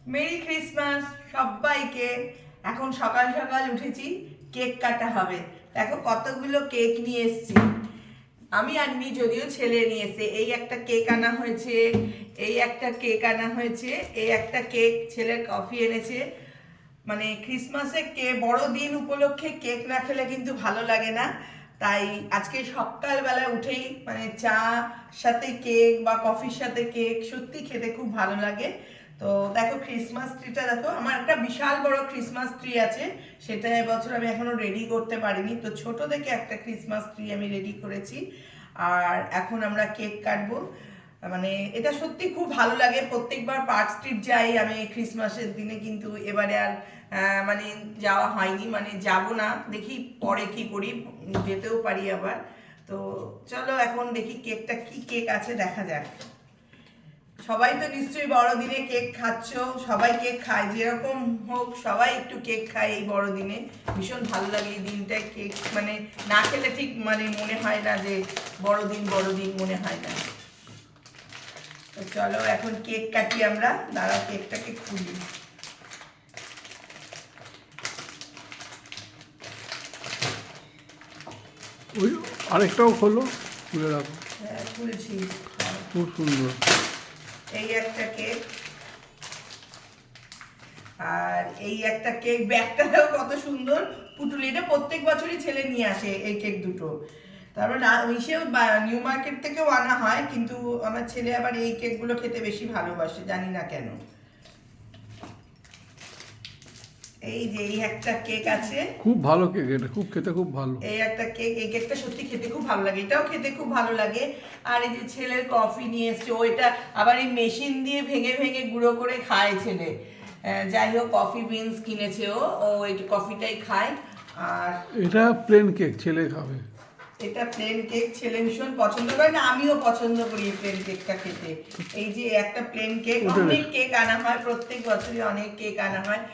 Merry Christmas সবাইকে। এখন সকাল সকাল উঠেছি, কেক কাটা হবে। দেখো কতগুলো কেক নিয়ে এসেছি। আমি আননি, যদিও ছেলে নিয়ে এসেছে। এই একটা কেক আনা হয়েছে, এই একটা কেক আনা হয়েছে, এই একটা কেক, ছেলের কফি এনেছে। মানে ক্রিসমাসে বড়দিন উপলক্ষে কেক না খেলে কিন্তু ভালো লাগে না। তাই আজকে সকালবেলা উঠেই মানে চা সাথে কেক বা কফির সাথে কেক সত্যি খেতে খুব ভালো লাগে। তো দেখো ক্রিসমাস ট্রিটা দেখো, আমার একটা বিশাল বড় ক্রিসমাস ট্রি আছে, সেটা এবছর আমি এখনো রেডি করতে পারিনি। তো ছোট দেখে একটা ক্রিসমাস ট্রি আমি রেডি করেছি। আর এখন আমরা কেক কাটবো। মানে এটা সত্যি খুব ভালো লাগে। প্রত্যেকবার পার্ক স্ট্রিট যাই আমি ক্রিসমাসের দিনে, কিন্তু এবারে আর মানে যাওয়া হয়নি। মানে যাব না, দেখি পরে কি করি, যেতেও পারি আবার। তো চলো এখন দেখি কেকটা কি কেক আছে দেখা যাক। সবাই তো নিশ্চয়ই বড়দিনে কেক খাচ্ছ, সবাই কেক খায়, যেরকম হোক সবাই একটু কেক খায় এই বড়দিনে। ভীষণ ভালো লাগে এই দিনটায় কেক মানে না খেলে ঠিক মানে মনে হয় না যে বড়দিন বড়দিন মনে হয় না। তো চলো এখন কেক কাটি আমরা। দাঁড়াও কেকটাকে খুলি। ওই আরেকটাও খোলো, খুলে রাখো। হ্যাঁ খুলছি। খুব সুন্দর। এই একটা কেক, আর এই একটা কেক। ব্যাগটাও কত সুন্দর পুটুলি। এটা প্রত্যেক বছরই ছেলে নিয়ে আসে এই কেক দুটো। তারপর মিশেও নিউ মার্কেট থেকেও আনা হয়, কিন্তু আমার ছেলে আবার এই কেকগুলো খেতে বেশি ভালোবাসে, জানি না কেন। এই যে এই একটা কেক আছে। খুব ভালো কেক, এটা খুব খেতে খুব ভালো। এই একটা কেক, এই কেকটা সত্যি খেতে খুব ভালো লাগে, এটাও খেতে খুব ভালো লাগে। আর এই যে ছেলের কফি নিয়ে এসছে, ও এটা আবার এই মেশিন দিয়ে ভেঙে ভেঙে গুঁড়ো করে খায় ছেলে। যাই হোক কফি বিনস কিনেছে ও, ও এই কফিটাই খায়। আর এটা প্লেন কেক, ছেলে খাবে। এটা প্লেন কেক, ছেলে ভীষণ পছন্দ করে, না আমিও পছন্দ করি এই প্লেন কেকটা খেতে। এই যে একটা প্লেন কেক, অনেক কেক আনা হয় প্রত্যেক বছরই, অনেক কেক আনা হয়।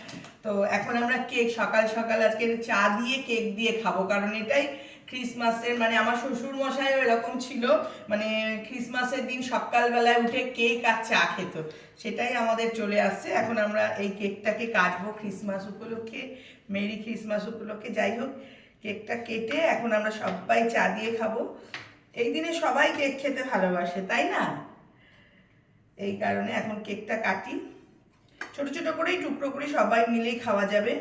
তো এখন আমরা কেক সকাল সকাল আজকে চা দিয়ে কেক দিয়ে খাবো, কারণ এটাই ক্রিসমাসের মানে আমার শ্বশুর মশাইও এরকম ছিল। মানে ক্রিসমাসের দিন সকালবেলায় উঠে কেক আর চা খেত, সেটাই আমাদের চলে আসছে। এখন আমরা এই কেকটাকে কাটবো ক্রিসমাস উপলক্ষে, মেরি ক্রিসমাস উপলক্ষে। যাই হোক কেকটা কেটে এখন আমরা সবাই চা দিয়ে খাবো। এই দিনে সবাই কেক খেতে ভালোবাসে, তাই না? এই কারণে এখন কেকটা কাটি, ছোট ছোট করেই টুকরো করে সবাই মিলেই খাওয়া যাবে।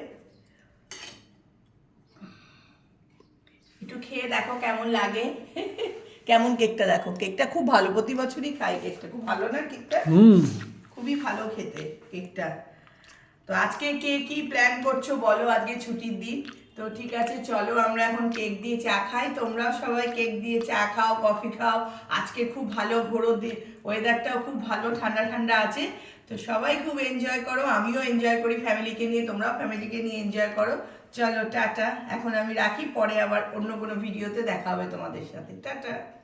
একটু খেয়ে দেখো কেমন লাগে। কেমন কেকটা দেখো, কেকটা খুব ভালো, প্রতি বছরই খাই কেকটা, খুব ভালো না কেকটা? খুবই ভালো খেতে কেকটা। তো আজকে কে কি প্ল্যান করছো বলো, আজকে ছুটির দিন। তো ঠিক আছে চলো আমরা এখন কেক দিয়ে চা খাই, তোমরাও সবাই কেক দিয়ে চা খাও, কফি খাও। আজকে খুব ভালো ভোরো ওয়েদারটাও খুব ভালো, ঠান্ডা ঠান্ডা আছে। তো সবাই খুব এনজয় করো, আমিও এনজয় করি ফ্যামিলিকে নিয়ে, তোমরাও ফ্যামিলিকে নিয়ে এনজয় করো। চলো টাটা, এখন আমি রাখি, পরে আবার অন্য কোনো ভিডিওতে দেখা হবে তোমাদের সাথে। টাটা।